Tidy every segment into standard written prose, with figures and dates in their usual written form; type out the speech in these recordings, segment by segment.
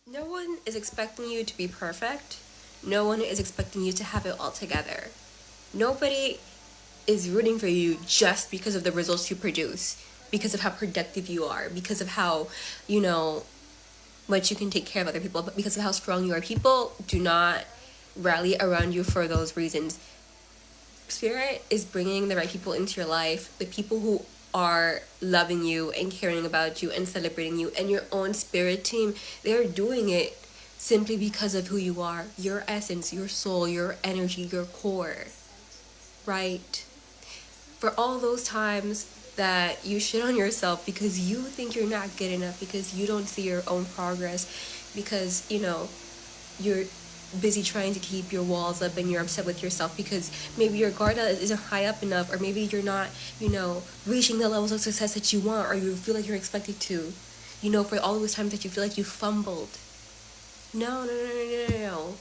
No one is expecting you to be perfect. No one is expecting you to have it all together. Nobody is rooting for you just because of the results you produce, because of how productive you are, because of how, you know, much you can take care of other people, but because of how strong you are. People do not rally around you for those reasons. Spirit is bringing the right people into your life, the people who are loving you and caring about you and celebrating you, and your own spirit team. They're doing it simply because of who you are, your essence, your soul, your energy, your core, right? For all those times that you shit on yourself because you think you're not good enough, because you don't see your own progress, because, you're busy trying to keep your walls up and you're upset with yourself because maybe your guard isn't high up enough, or maybe you're not, reaching the levels of success that you want or you feel like you're expected to. For all those times that you feel like you fumbled. No, no, no, no, no, no.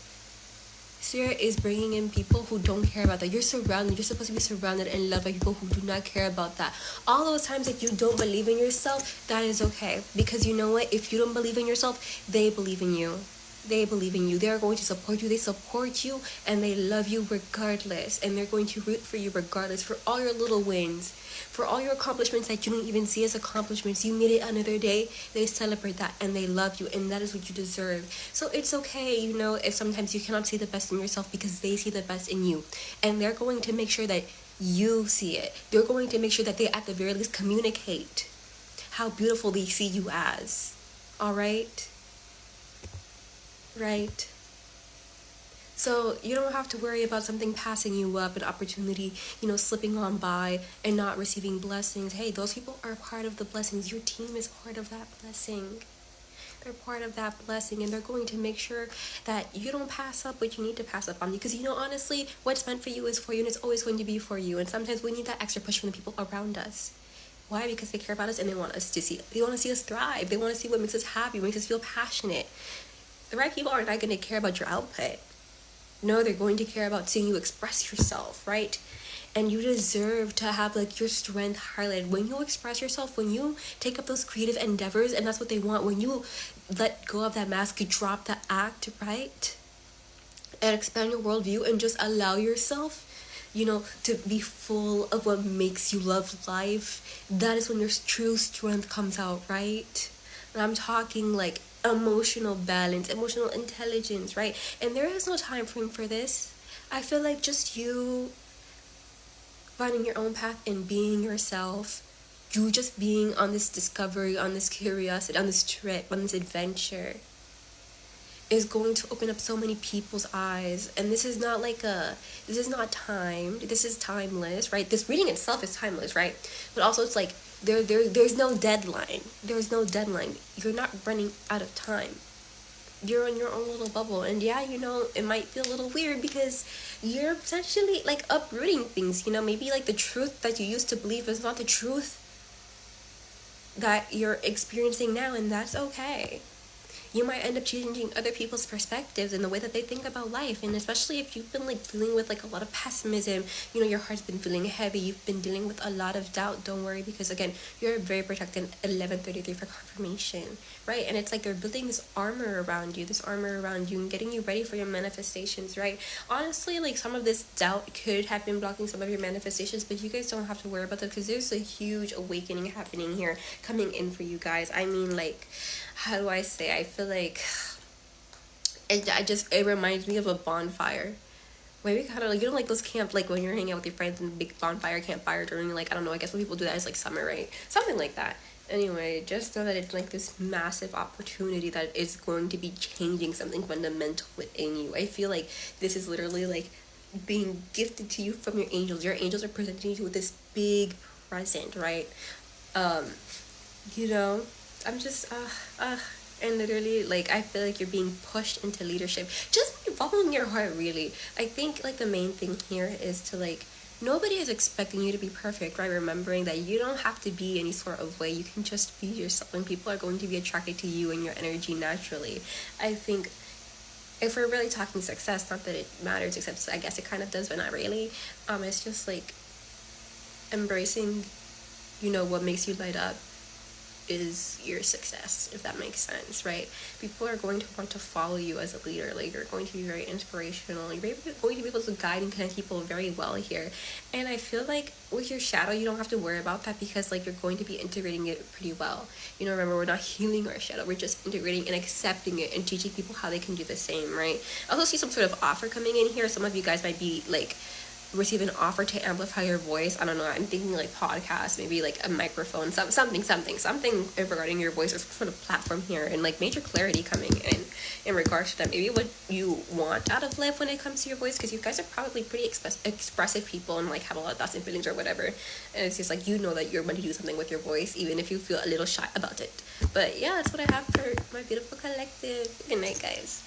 Spirit is bringing in people who don't care about that. You're surrounded. You're supposed to be surrounded and loved by people who do not care about that. All those times that you don't believe in yourself, that is okay. Because you know what? If you don't believe in yourself, they believe in you. They believe in you. They're going to support you. They support you and they love you regardless. And they're going to root for you regardless, for all your little wins, for all your accomplishments that you don't even see as accomplishments. You made it another day. They celebrate that and they love you, and that is what you deserve. So it's okay, if sometimes you cannot see the best in yourself, because they see the best in you. And they're going to make sure that you see it. They're going to make sure that they at the very least communicate how beautiful they see you as. All right? Right. So you don't have to worry about something passing you up, an opportunity, slipping on by and not receiving blessings. Hey, those people are part of the blessings. Your team is part of that blessing. They're part of that blessing, and they're going to make sure that you don't pass up what you need to pass up on. Because, honestly, what's meant for you is for you, and it's always going to be for you. And sometimes we need that extra push from the people around us. Why? Because they care about us and they want to see us thrive. They want to see what makes us happy, what makes us feel passionate. The right people are not going to care about your output. No, they're going to care about seeing you express yourself, right? And you deserve to have your strength highlighted. When you express yourself, when you take up those creative endeavors, and that's what they want, when you let go of that mask, you drop the act, right? And expand your worldview and just allow yourself, to be full of what makes you love life. That is when your true strength comes out, right? And I'm talking emotional balance, emotional intelligence, right? And there is no time frame for this. I feel like just you finding your own path and being yourself, you just being on this discovery, on this curiosity, on this trip, on this adventure, is going to open up so many people's eyes. And this is not this is not timed, this is timeless, right? This reading itself is timeless, right? But also it's there's no deadline. There's no deadline. You're not running out of time. You're in your own little bubble. And yeah, it might feel a little weird because you're essentially uprooting things. Maybe the truth that you used to believe is not the truth that you're experiencing now, and that's okay. You might end up changing other people's perspectives and the way that they think about life. And especially if you've been dealing with a lot of pessimism, your heart's been feeling heavy, you've been dealing with a lot of doubt, don't worry, because again, you're very protected. 1133 for confirmation, right? And it's they're building this armor around you, and getting you ready for your manifestations, right? Honestly, some of this doubt could have been blocking some of your manifestations, but you guys don't have to worry about that, because there's a huge awakening happening here, coming in for you guys. I mean, how do I say? I feel it reminds me of a bonfire. Maybe kind of those camp, when you're hanging out with your friends in a big bonfire, campfire during I don't know, I guess when people do that, it's summer, right? Something like that. Anyway, just know that it's this massive opportunity that is going to be changing something fundamental within you. I feel this is literally being gifted to you from your angels. Your angels are presenting you with this big present, right? I'm just and literally I feel you're being pushed into leadership just by following your heart, really. I think the main thing here is to nobody is expecting you to be perfect, right? Remembering that you don't have to be any sort of way. You can just be yourself, and people are going to be attracted to you and your energy naturally. I think if we're really talking success, not that it matters, except I guess it kind of does, but not really. It's just embracing what makes you light up, is your success, if that makes sense, right? People are going to want to follow you as a leader. Like, you're going to be very inspirational. You're going to be able to guide and connect people very well here. And I feel like with your shadow, you don't have to worry about that, because like you're going to be integrating it pretty well. You know, remember, we're not healing our shadow, we're just integrating and accepting it and teaching people how they can do the same, right? I also see some sort of offer coming in here. Some of you guys might be like receive an offer to amplify your voice. I don't know, I'm thinking like podcast, maybe like a microphone, something regarding your voice, or some sort of platform here, and like major clarity coming in regards to that. Maybe what you want out of life when it comes to your voice, because you guys are probably pretty expressive people and like have a lot of thoughts and feelings or whatever, and it's just like, you know, that you're going to do something with your voice even if you feel a little shy about it. But yeah, that's what I have for my beautiful collective. Good night, guys.